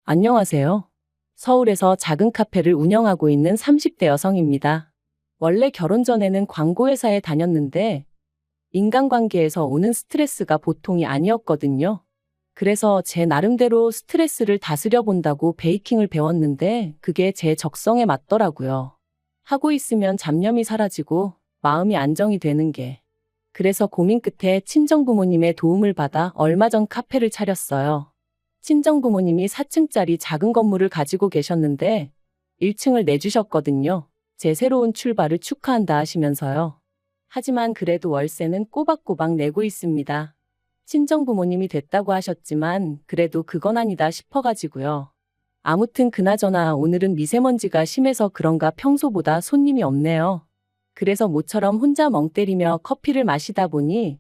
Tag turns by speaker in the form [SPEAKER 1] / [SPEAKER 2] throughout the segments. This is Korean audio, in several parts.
[SPEAKER 1] 안녕하세요. 서울에서 작은 카페를 운영하고 있는 30대 여성입니다. 원래 결혼 전에는 광고회사에 다녔는데 인간관계에서 오는 스트레스가 보통이 아니었거든요. 그래서 제 나름대로 스트레스를 다스려 본다고 베이킹을 배웠는데 그게 제 적성에 맞더라고요. 하고 있으면 잡념이 사라지고 마음이 안정이 되는 게. 그래서 고민 끝에 친정부모님의 도움을 받아 얼마 전 카페를 차렸어요. 친정부모님이 4층짜리 작은 건물을 가지고 계셨는데 1층을 내주셨거든요. 제 새로운 출발을 축하한다 하시면서요. 하지만 그래도 월세는 꼬박꼬박 내고 있습니다. 친정부모님이 됐다고 하셨지만 그래도 그건 아니다 싶어가지고요. 아무튼 그나저나 오늘은 미세먼지가 심해서 그런가 평소보다 손님이 없네요. 그래서 모처럼 혼자 멍 때리며 커피를 마시다 보니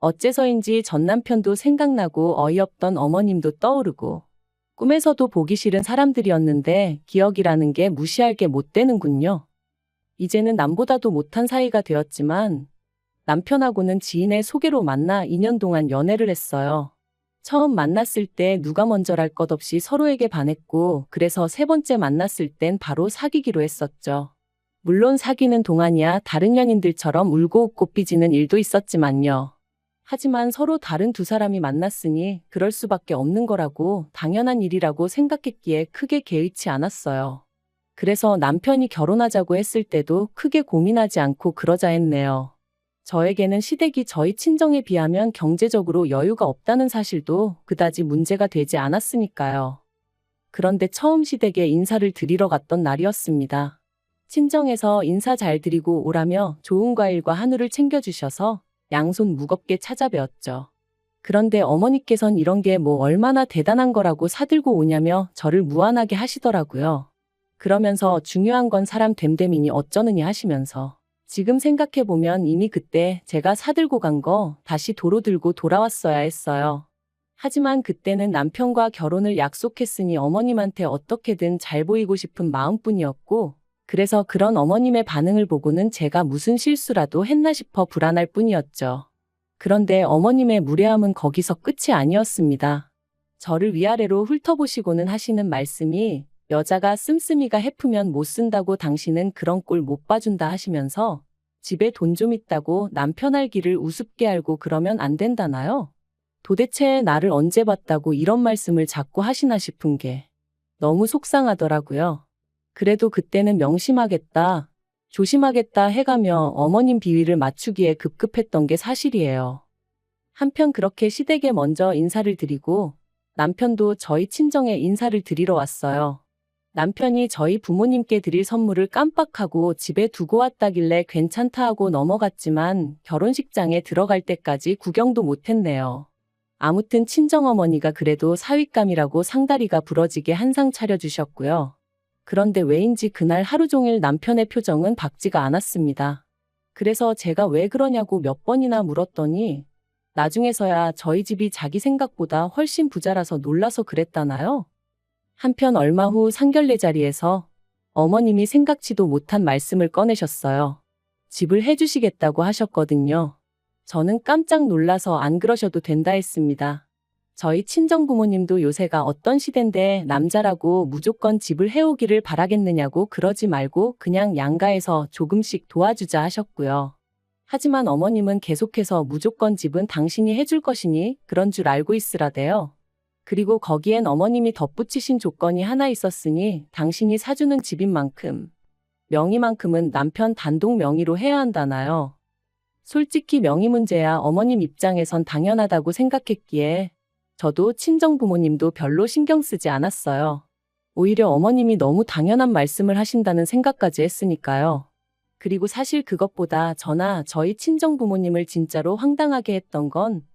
[SPEAKER 1] 어째서인지 전 남편도 생각나고 어이없던 어머님도 떠오르고 꿈에서도 보기 싫은 사람들이었는데 기억이라는 게 무시할 게 못 되는군요. 이제는 남보다도 못한 사이가 되었지만 남편하고는 지인의 소개로 만나 2년 동안 연애를 했어요. 처음 만났을 때 누가 먼저랄 것 없이 서로에게 반했고 그래서 세 번째 만났을 땐 바로 사귀기로 했었죠. 물론 사귀는 동안이야 다른 연인들처럼 울고 웃고 삐지는 일도 있었지만요. 하지만 서로 다른 두 사람이 만났으니 그럴 수밖에 없는 거라고 당연한 일이라고 생각했기에 크게 개의치 않았어요. 그래서 남편이 결혼하자고 했을 때도 크게 고민하지 않고 그러자 했네요. 저에게는 시댁이 저희 친정에 비하면 경제적으로 여유가 없다는 사실도 그다지 문제가 되지 않았으니까요. 그런데 처음 시댁에 인사를 드리러 갔던 날이었습니다. 친정에서 인사 잘 드리고 오라며 좋은 과일과 한우를 챙겨주셔서 양손 무겁게 찾아뵈었죠. 그런데 어머니께선 이런 게 뭐 얼마나 대단한 거라고 사들고 오냐며 저를 무안하게 하시더라고요. 그러면서 중요한 건 사람 됨됨이니 어쩌느니 하시면서 지금 생각해보면 이미 그때 제가 사들고 간 거 다시 도로 들고 돌아왔어야 했어요. 하지만 그때는 남편과 결혼을 약속했으니 어머님한테 어떻게든 잘 보이고 싶은 마음뿐이었고 그래서 그런 어머님의 반응을 보고는 제가 무슨 실수라도 했나 싶어 불안할 뿐이었죠. 그런데 어머님의 무례함은 거기서 끝이 아니었습니다. 저를 위아래로 훑어보시고는 하시는 말씀이 여자가 씀씀이가 해프면 못 쓴다고 당신은 그런 꼴 못 봐준다 하시면서 집에 돈 좀 있다고 남편 알기를 우습게 알고 그러면 안 된다나요? 도대체 나를 언제 봤다고 이런 말씀을 자꾸 하시나 싶은 게 너무 속상하더라고요. 그래도 그때는 명심하겠다, 조심하겠다 해가며 어머님 비위를 맞추기에 급급했던 게 사실이에요. 한편 그렇게 시댁에 먼저 인사를 드리고 남편도 저희 친정에 인사를 드리러 왔어요. 남편이 저희 부모님께 드릴 선물을 깜빡하고 집에 두고 왔다길래 괜찮다 하고 넘어갔지만 결혼식장에 들어갈 때까지 구경도 못했네요. 아무튼 친정어머니가 그래도 사윗감이라고 상다리가 부러지게 한상 차려주셨고요. 그런데 왜인지 그날 하루 종일 남편의 표정은 밝지가 않았습니다. 그래서 제가 왜 그러냐고 몇 번이나 물었더니 나중에서야 저희 집이 자기 생각보다 훨씬 부자라서 놀라서 그랬다나요? 한편 얼마 후 상견례 자리에서 어머님이 생각지도 못한 말씀을 꺼내셨어요. 집을 해주시겠다고 하셨거든요. 저는 깜짝 놀라서 안 그러셔도 된다 했습니다. 저희 친정부모님도 요새가 어떤 시대인데 남자라고 무조건 집을 해오기를 바라겠느냐고 그러지 말고 그냥 양가에서 조금씩 도와주자 하셨고요. 하지만 어머님은 계속해서 무조건 집은 당신이 해줄 것이니 그런 줄 알고 있으라대요. 그리고 거기엔 어머님이 덧붙이신 조건이 하나 있었으니 당신이 사주는 집인 만큼 명의만큼은 남편 단독 명의로 해야 한다나요. 솔직히 명의 문제야 어머님 입장에선 당연하다고 생각했기에 저도 친정부모님도 별로 신경 쓰지 않았어요. 오히려 어머님이 너무 당연한 말씀을 하신다는 생각까지 했으니까요. 그리고 사실 그것보다 저나 저희 친정부모님을 진짜로 황당하게 했던 건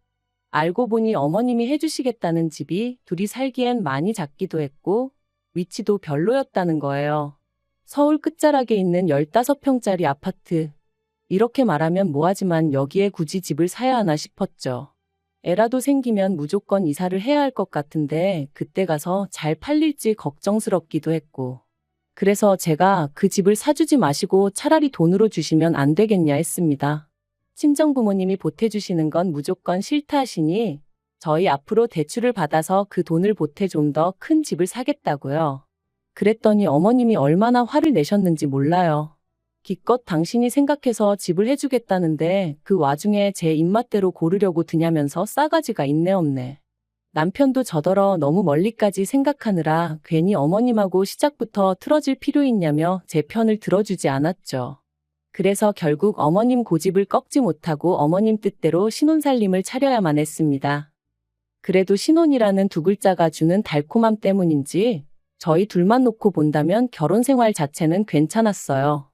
[SPEAKER 1] 알고 보니 어머님이 해주시겠다는 집이 둘이 살기엔 많이 작기도 했고 위치도 별로였다는 거예요. 서울 끝자락에 있는 15평짜리 아파트. 이렇게 말하면 뭐하지만 여기에 굳이 집을 사야 하나 싶었죠. 애라도 생기면 무조건 이사를 해야 할 것 같은데 그때 가서 잘 팔릴지 걱정스럽기도 했고 그래서 제가 그 집을 사주지 마시고 차라리 돈으로 주시면 안 되겠냐 했습니다. 친정부모님이 보태주시는 건 무조건 싫다 하시니 저희 앞으로 대출을 받아서 그 돈을 보태 좀 더 큰 집을 사겠다고요. 그랬더니 어머님이 얼마나 화를 내셨는지 몰라요. 기껏 당신이 생각해서 집을 해주겠다는데 그 와중에 제 입맛대로 고르려고 드냐면서 싸가지가 있네 없네. 남편도 저더러 너무 멀리까지 생각하느라 괜히 어머님하고 시작부터 틀어질 필요 있냐며 제 편을 들어주지 않았죠. 그래서 결국 어머님 고집을 꺾지 못하고 어머님 뜻대로 신혼살림을 차려야만 했습니다. 그래도 신혼이라는 두 글자가 주는 달콤함 때문인지 저희 둘만 놓고 본다면 결혼 생활 자체는 괜찮았어요.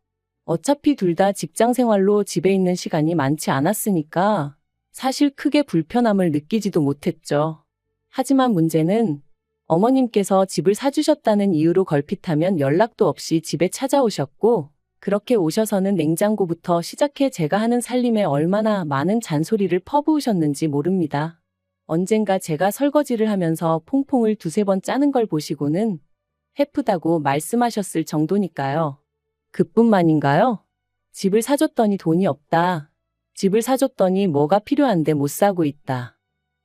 [SPEAKER 1] 어차피 둘 다 직장 생활로 집에 있는 시간이 많지 않았으니까 사실 크게 불편함을 느끼지도 못했죠. 하지만 문제는 어머님께서 집을 사주셨다는 이유로 걸핏하면 연락도 없이 집에 찾아오셨고 그렇게 오셔서는 냉장고부터 시작해 제가 하는 살림에 얼마나 많은 잔소리를 퍼부으셨는지 모릅니다. 언젠가 제가 설거지를 하면서 퐁퐁을 두세 번 짜는 걸 보시고는 해프다고 말씀하셨을 정도니까요. 그뿐만인가요? 집을 사줬더니 돈이 없다. 집을 사줬더니 뭐가 필요한데 못 사고 있다.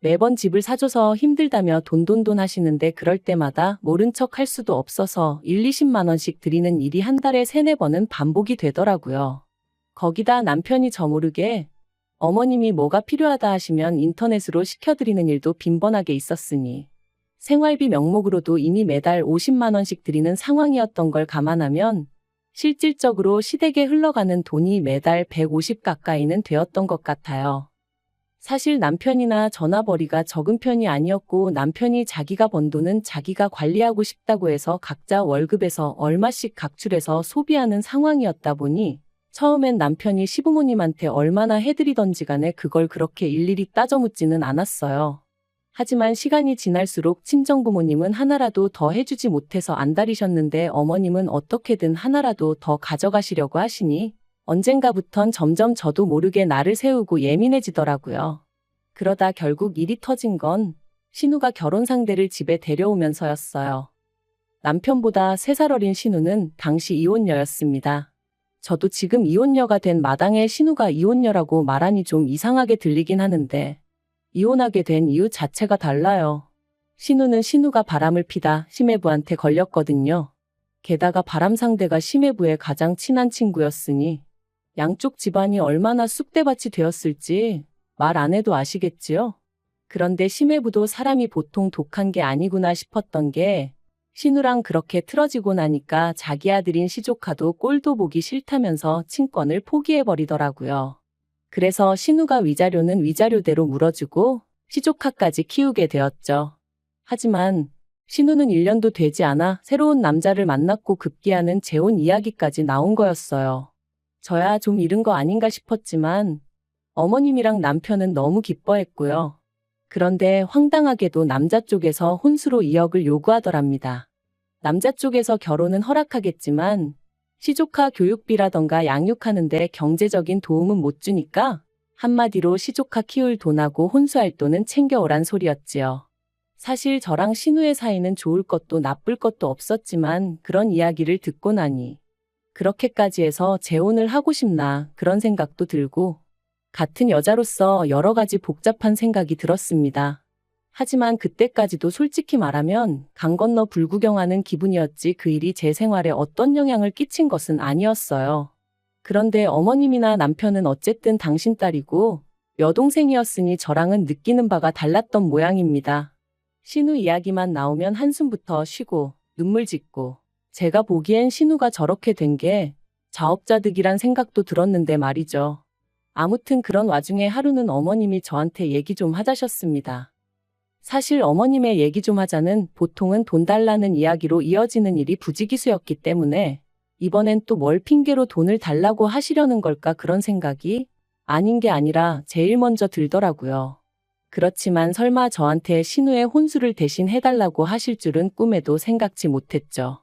[SPEAKER 1] 매번 집을 사줘서 힘들다며 돈돈돈 하시는데 그럴 때마다 모른 척 할 수도 없어서 20만 원씩 드리는 일이 한 달에 3-4번은 반복이 되더라고요. 거기다 남편이 저 모르게 어머님이 뭐가 필요하다 하시면 인터넷으로 시켜드리는 일도 빈번하게 있었으니 생활비 명목으로도 이미 매달 50만 원씩 드리는 상황이었던 걸 감안하면 실질적으로 시댁에 흘러가는 돈이 매달 150 가까이는 되었던 것 같아요. 사실 남편이나 전화벌이가 적은 편이 아니었고 남편이 자기가 번 돈은 자기가 관리하고 싶다고 해서 각자 월급에서 얼마씩 각출해서 소비하는 상황이었다 보니 처음엔 남편이 시부모님한테 얼마나 해드리던지 간에 그걸 그렇게 일일이 따져 묻지는 않았어요. 하지만 시간이 지날수록 친정부모님은 하나라도 더 해주지 못해서 안달이셨는데 어머님은 어떻게든 하나라도 더 가져가시려고 하시니 언젠가부턴 점점 저도 모르게 나를 세우고 예민해지더라고요. 그러다 결국 일이 터진 건 신우가 결혼 상대를 집에 데려오면서였어요. 남편보다 3살 어린 신우는 당시 이혼녀였습니다. 저도 지금 이혼녀가 된 마당에 신우가 이혼녀라고 말하니 좀 이상하게 들리긴 하는데 이혼하게 된 이유 자체가 달라요. 신우는 신우가 바람을 피다 심해부한테 걸렸거든요. 게다가 바람 상대가 심해부의 가장 친한 친구였으니 양쪽 집안이 얼마나 쑥대밭이 되었을지 말 안 해도 아시겠지요? 그런데 심해부도 사람이 보통 독한 게 아니구나 싶었던 게 신우랑 그렇게 틀어지고 나니까 자기 아들인 시조카도 꼴도 보기 싫다면서 친권을 포기해버리더라고요. 그래서 신우가 위자료는 위자료대로 물어주고 시조카까지 키우게 되었죠. 하지만 신우는 1년도 되지 않아 새로운 남자를 만났고 급기야는 재혼 이야기까지 나온 거였어요. 저야 좀 이른 거 아닌가 싶었지만 어머님이랑 남편은 너무 기뻐했고요. 그런데 황당하게도 남자 쪽에서 혼수로 2억을 요구하더랍니다. 남자 쪽에서 결혼은 허락하겠지만 시조카 교육비라던가 양육하는데 경제적인 도움은 못 주니까 한마디로 시조카 키울 돈하고 혼수할 돈은 챙겨오란 소리였지요. 사실 저랑 신우의 사이는 좋을 것도 나쁠 것도 없었지만 그런 이야기를 듣고 나니 그렇게까지 해서 재혼을 하고 싶나 그런 생각도 들고 같은 여자로서 여러 가지 복잡한 생각이 들었습니다. 하지만 그때까지도 솔직히 말하면 강 건너 불구경하는 기분이었지 그 일이 제 생활에 어떤 영향을 끼친 것은 아니었어요. 그런데 어머님이나 남편은 어쨌든 당신 딸이고 여동생이었으니 저랑은 느끼는 바가 달랐던 모양입니다. 신우 이야기만 나오면 한숨부터 쉬고 눈물 짓고 제가 보기엔 신우가 저렇게 된 게 자업자득이란 생각도 들었는데 말이죠. 아무튼 그런 와중에 하루는 어머님이 저한테 얘기 좀 하자셨습니다. 사실 어머님의 얘기 좀 하자는 보통은 돈 달라는 이야기로 이어지는 일이 부지기수였기 때문에 이번엔 또 뭘 핑계로 돈을 달라고 하시려는 걸까 그런 생각이 아닌 게 아니라 제일 먼저 들더라고요. 그렇지만 설마 저한테 신우의 혼수를 대신 해달라고 하실 줄은 꿈에도 생각지 못했죠.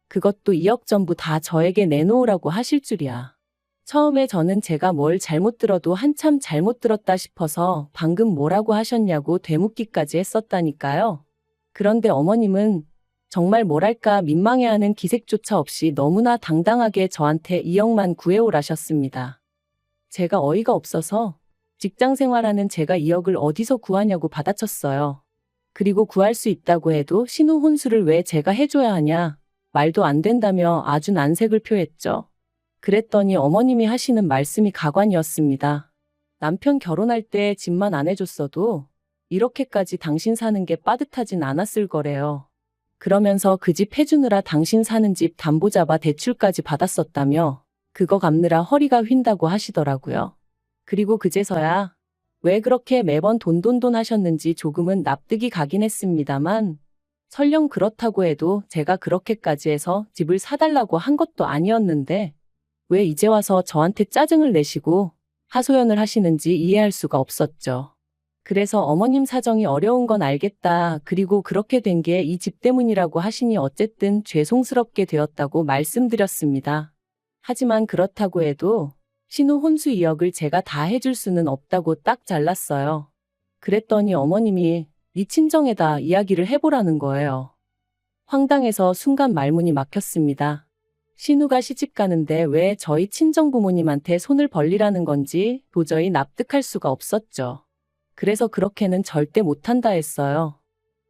[SPEAKER 1] 그것도 2억 전부 다 저에게 내놓으라고 하실 줄이야. 처음에 저는 제가 뭘 잘못 들어도 한참 잘못 들었다 싶어서 방금 뭐라고 하셨냐고 되묻기까지 했었다니까요. 그런데 어머님은 정말 뭐랄까 민망해하는 기색조차 없이 너무나 당당하게 저한테 2억만 구해오라셨습니다. 제가 어이가 없어서 직장 생활하는 제가 2억을 어디서 구하냐고 받아쳤어요. 그리고 구할 수 있다고 해도 신우 혼수를 왜 제가 해줘야 하냐, 말도 안 된다며 아주 난색을 표했죠. 그랬더니 어머님이 하시는 말씀이 가관이었습니다. 남편 결혼할 때 집만 안 해줬어도 이렇게까지 당신 사는 게 빠듯하진 않았을 거래요. 그러면서 그 집 해주느라 당신 사는 집 담보 잡아 대출까지 받았었다며 그거 갚느라 허리가 휜다고 하시더라고요. 그리고 그제서야 왜 그렇게 매번 돈 하셨는지 조금은 납득이 가긴 했습니다만, 설령 그렇다고 해도 제가 그렇게까지 해서 집을 사달라고 한 것도 아니었는데 왜 이제 와서 저한테 짜증을 내시고 하소연을 하시는지 이해할 수가 없었죠. 그래서 어머님 사정이 어려운 건 알겠다. 그리고 그렇게 된 게 이 집 때문이라고 하시니 어쨌든 죄송스럽게 되었다고 말씀드렸습니다. 하지만 그렇다고 해도 신우 혼수 2억을 제가 다 해줄 수는 없다고 딱 잘랐어요. 그랬더니 어머님이 네 친정에다 이야기를 해보라는 거예요. 황당해서 순간 말문이 막혔습니다. 신우가 시집 가는데 왜 저희 친정 부모님한테 손을 벌리라는 건지 도저히 납득할 수가 없었죠. 그래서 그렇게는 절대 못한다 했어요.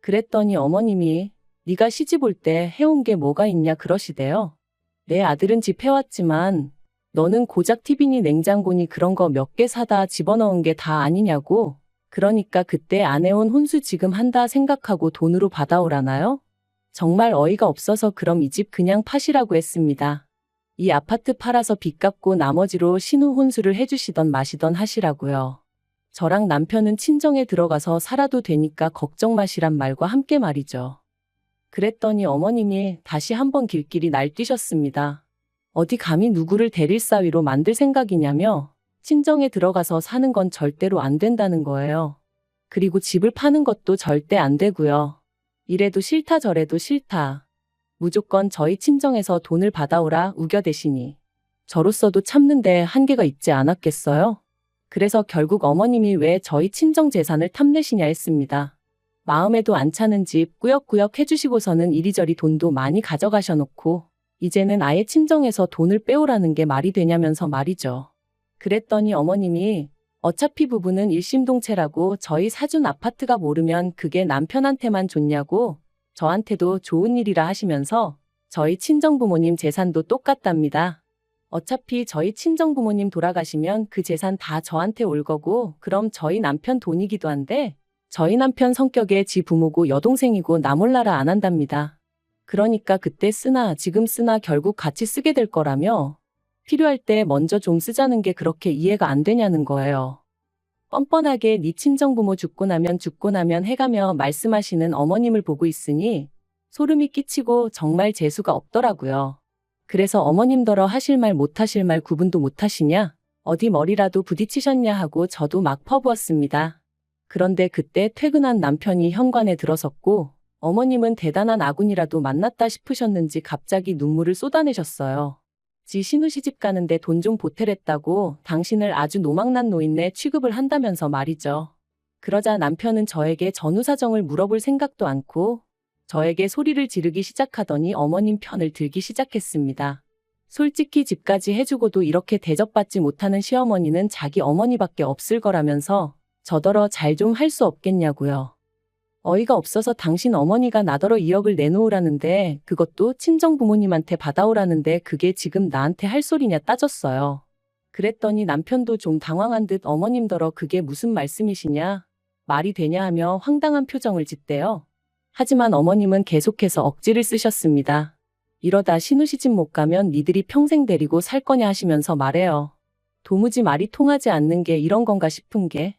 [SPEAKER 1] 그랬더니 어머님이 네가 시집 올 때 해온 게 뭐가 있냐 그러시대요. 내 아들은 집 해왔지만 너는 고작 TV니 냉장고니 그런 거 몇 개 사다 집어넣은 게 다 아니냐고. 그러니까 그때 안 해온 혼수 지금 한다 생각하고 돈으로 받아오라나요? 정말 어이가 없어서 그럼 이 집 그냥 파시라고 했습니다. 이 아파트 팔아서 빚 갚고 나머지로 신우 혼수를 해주시던 마시던 하시라고요. 저랑 남편은 친정에 들어가서 살아도 되니까 걱정 마시란 말과 함께 말이죠. 그랬더니 어머님이 다시 한번 길길이 날뛰셨습니다. 어디 감히 누구를 대릴 사위로 만들 생각이냐며 친정에 들어가서 사는 건 절대로 안 된다는 거예요. 그리고 집을 파는 것도 절대 안 되고요. 이래도 싫다 저래도 싫다. 무조건 저희 친정에서 돈을 받아오라 우겨대시니 저로서도 참는데 한계가 있지 않았겠어요? 그래서 결국 어머님이 왜 저희 친정 재산을 탐내시냐 했습니다. 마음에도 안 차는 집 꾸역꾸역 해주시고서는 이리저리 돈도 많이 가져가셔놓고 이제는 아예 친정에서 돈을 빼오라는 게 말이 되냐면서 말이죠. 그랬더니 어머님이 어차피 부부는 일심동체라고 저희 사준 아파트가 모르면 그게 남편한테만 좋냐고 저한테도 좋은 일이라 하시면서 저희 친정부모님 재산도 똑같답니다. 어차피 저희 친정부모님 돌아가시면 그 재산 다 저한테 올 거고 그럼 저희 남편 돈이기도 한데 저희 남편 성격에 지 부모고 여동생이고 나 몰라라 안 한답니다. 그러니까 그때 쓰나 지금 쓰나 결국 같이 쓰게 될 거라며 필요할 때 먼저 좀 쓰자는 게 그렇게 이해가 안 되냐는 거예요. 뻔뻔하게 네 친정부모 죽고 나면 해가며 말씀하시는 어머님을 보고 있으니 소름이 끼치고 정말 재수가 없더라고요. 그래서 어머님더러 하실 말 못하실 말 구분도 못하시냐? 어디 머리라도 부딪히셨냐 하고 저도 막 퍼부었습니다. 그런데 그때 퇴근한 남편이 현관에 들어섰고 어머님은 대단한 아군이라도 만났다 싶으셨는지 갑자기 눈물을 쏟아내셨어요. 지 신우 시집 가는데 돈 좀 보태랬다고 당신을 아주 노망난 노인네 취급을 한다면서 말이죠. 그러자 남편은 저에게 전후 사정을 물어볼 생각도 않고 저에게 소리를 지르기 시작하더니 어머님 편을 들기 시작했습니다. 솔직히 집까지 해주고도 이렇게 대접받지 못하는 시어머니는 자기 어머니밖에 없을 거라면서 저더러 잘 좀 할 수 없겠냐고요. 어이가 없어서 당신 어머니가 나더러 2억을 내놓으라는데 그것도 친정 부모님한테 받아오라는데 그게 지금 나한테 할 소리냐 따졌어요. 그랬더니 남편도 좀 당황한 듯 어머님더러 그게 무슨 말씀이시냐, 말이 되냐 하며 황당한 표정을 짓대요. 하지만 어머님은 계속해서 억지를 쓰셨습니다. 이러다 신우 시집 못 가면 니들이 평생 데리고 살 거냐 하시면서 말해요. 도무지 말이 통하지 않는 게 이런 건가 싶은 게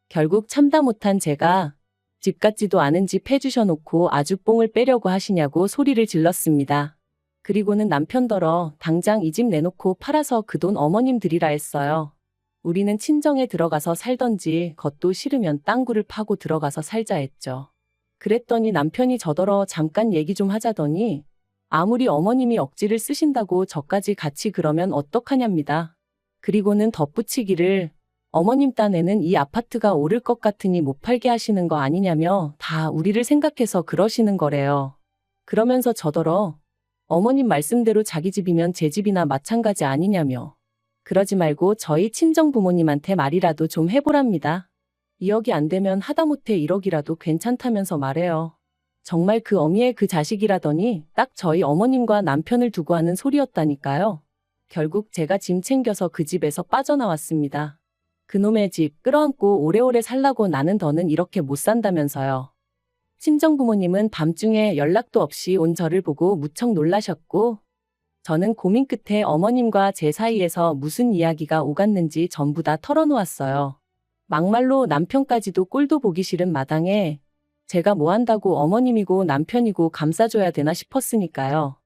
[SPEAKER 1] 결국 참다 못한 제가 집 같지도 않은 집 해주셔놓고 아주 뽕을 빼려고 하시냐고 소리를 질렀습니다. 그리고는 남편더러 당장 이 집 내놓고 팔아서 그 돈 어머님 드리라 했어요. 우리는 친정에 들어가서 살던지 그것도 싫으면 땅굴을 파고 들어가서 살자 했죠. 그랬더니 남편이 저더러 잠깐 얘기 좀 하자더니 아무리 어머님이 억지를 쓰신다고 저까지 같이 그러면 어떡하냐입니다. 그리고는 덧붙이기를 어머님 딴에는 이 아파트가 오를 것 같으니 못 팔게 하시는 거 아니냐며 다 우리를 생각해서 그러시는 거래요. 그러면서 저더러 어머님 말씀대로 자기 집이면 제 집이나 마찬가지 아니냐며 그러지 말고 저희 친정 부모님한테 말이라도 좀 해보랍니다. 2억이 안 되면 하다못해 1억이라도 괜찮다면서 말해요. 정말 그 어미의 그 자식이라더니 딱 저희 어머님과 남편을 두고 하는 소리였다니까요. 결국 제가 짐 챙겨서 그 집에서 빠져나왔습니다. 그놈의 집 끌어안고 오래오래 살라고 나는 더는 이렇게 못 산다면서요. 친정 부모님은 밤중에 연락도 없이 온 저를 보고 무척 놀라셨고, 저는 고민 끝에 어머님과 제 사이에서 무슨 이야기가 오갔는지 전부 다 털어놓았어요. 막말로 남편까지도 꼴도 보기 싫은 마당에 제가 뭐 한다고 어머님이고 남편이고 감싸줘야 되나 싶었으니까요.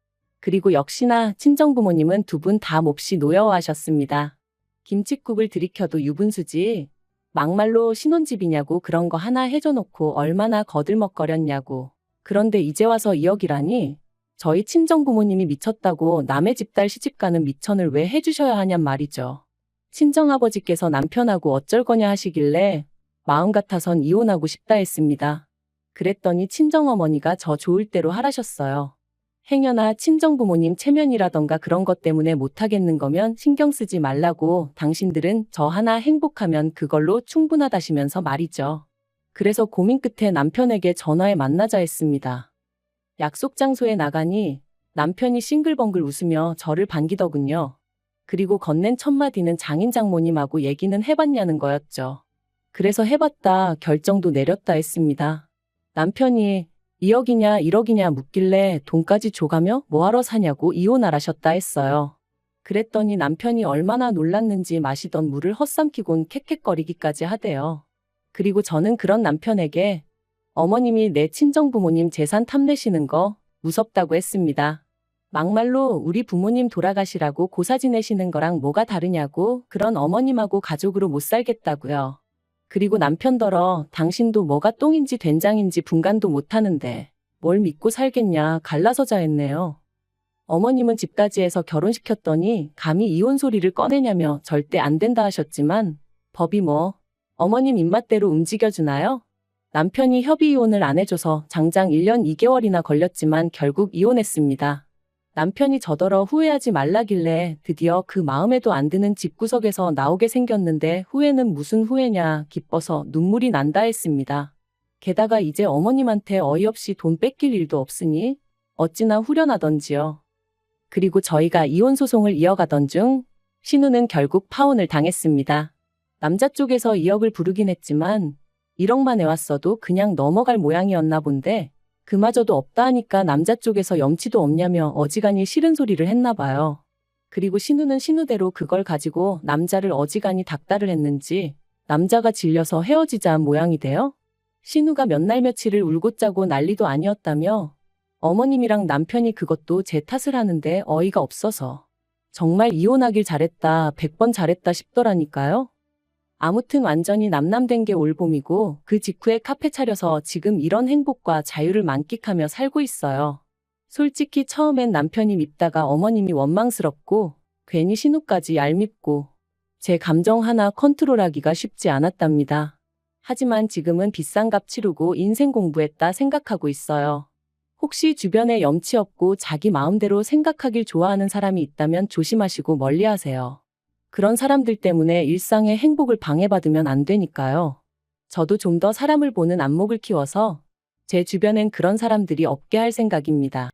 [SPEAKER 1] 그리고 역시나 친정부모님은 두 분 다 몹시 노여워하셨습니다. 김칫국을 들이켜도 유분수지. 막말로 신혼집이냐고 그런 거 하나 해줘놓고 얼마나 거들먹거렸냐고. 그런데 이제 와서 2억이라니? 저희 친정부모님이 미쳤다고 남의 집 딸 시집가는 미천을 왜 해주셔야 하냔 말이죠. 친정아버지께서 남편하고 어쩔 거냐 하시길래 마음 같아선 이혼하고 싶다 했습니다. 그랬더니 친정어머니가 저 좋을 대로 하라셨어요. 행여나 친정부모님 체면이라던가 그런 것 때문에 못하겠는 거면 신경 쓰지 말라고, 당신들은 저 하나 행복하면 그걸로 충분하다시면서 말이죠. 그래서 고민 끝에 남편에게 전화해 만나자 했습니다. 약속 장소에 나가니 남편이 싱글벙글 웃으며 저를 반기더군요. 그리고 건넨 첫 마디는 장인 장모님하고 얘기는 해봤냐는 거였죠. 그래서 해봤다, 결정도 내렸다 했습니다. 남편이 2억이냐 1억이냐 묻길래 돈까지 줘가며 뭐하러 사냐고 이혼하라셨다 했어요. 그랬더니 남편이 얼마나 놀랐는지 마시던 물을 헛삼키곤 캑캑거리기까지 하대요. 그리고 저는 그런 남편에게 어머님이 내 친정부모님 재산 탐내시는 거 무섭다고 했습니다. 막말로 우리 부모님 돌아가시라고 고사 지내시는 거랑 뭐가 다르냐고, 그런 어머님하고 가족으로 못 살겠다고요. 그리고 남편더러 당신도 뭐가 똥인지 된장인지 분간도 못하는데 뭘 믿고 살겠냐 갈라서자 했네요. 어머님은 집까지 해서 결혼시켰더니 감히 이혼 소리를 꺼내냐며 절대 안 된다 하셨지만 법이 뭐 어머님 입맛대로 움직여주나요? 남편이 협의 이혼을 안 해줘서 장장 1년 2개월이나 걸렸지만 결국 이혼했습니다. 남편이 저더러 후회하지 말라길래 드디어 그 마음에도 안 드는 집구석에서 나오게 생겼는데 후회는 무슨 후회냐, 기뻐서 눈물이 난다 했습니다. 게다가 이제 어머님한테 어이없이 돈 뺏길 일도 없으니 어찌나 후련하던지요. 그리고 저희가 이혼 소송을 이어가던 중 신우는 결국 파혼을 당했습니다. 남자 쪽에서 2억을 부르긴 했지만 1억만 해왔어도 그냥 넘어갈 모양이었나 본데 그마저도 없다 하니까 남자 쪽에서 염치도 없냐며 어지간히 싫은 소리를 했나 봐요. 그리고 신우는 신우대로 그걸 가지고 남자를 어지간히 닥달을 했는지 남자가 질려서 헤어지자 한 모양이 돼요. 신우가 몇 날 며칠을 울고 짜고 난리도 아니었다며 어머님이랑 남편이 그것도 제 탓을 하는데 어이가 없어서 정말 이혼하길 잘했다, 100번 잘했다 싶더라니까요. 아무튼 완전히 남남된 게 올봄이고 그 직후에 카페 차려서 지금 이런 행복과 자유를 만끽하며 살고 있어요. 솔직히 처음엔 남편이 밉다가 어머님이 원망스럽고 괜히 신우까지 얄밉고 제 감정 하나 컨트롤하기가 쉽지 않았답니다. 하지만 지금은 비싼 값 치르고 인생 공부했다 생각하고 있어요. 혹시 주변에 염치 없고 자기 마음대로 생각하길 좋아하는 사람이 있다면 조심하시고 멀리하세요. 그런 사람들 때문에 일상의 행복을 방해받으면 안 되니까요. 저도 좀 더 사람을 보는 안목을 키워서 제 주변엔 그런 사람들이 없게 할 생각입니다.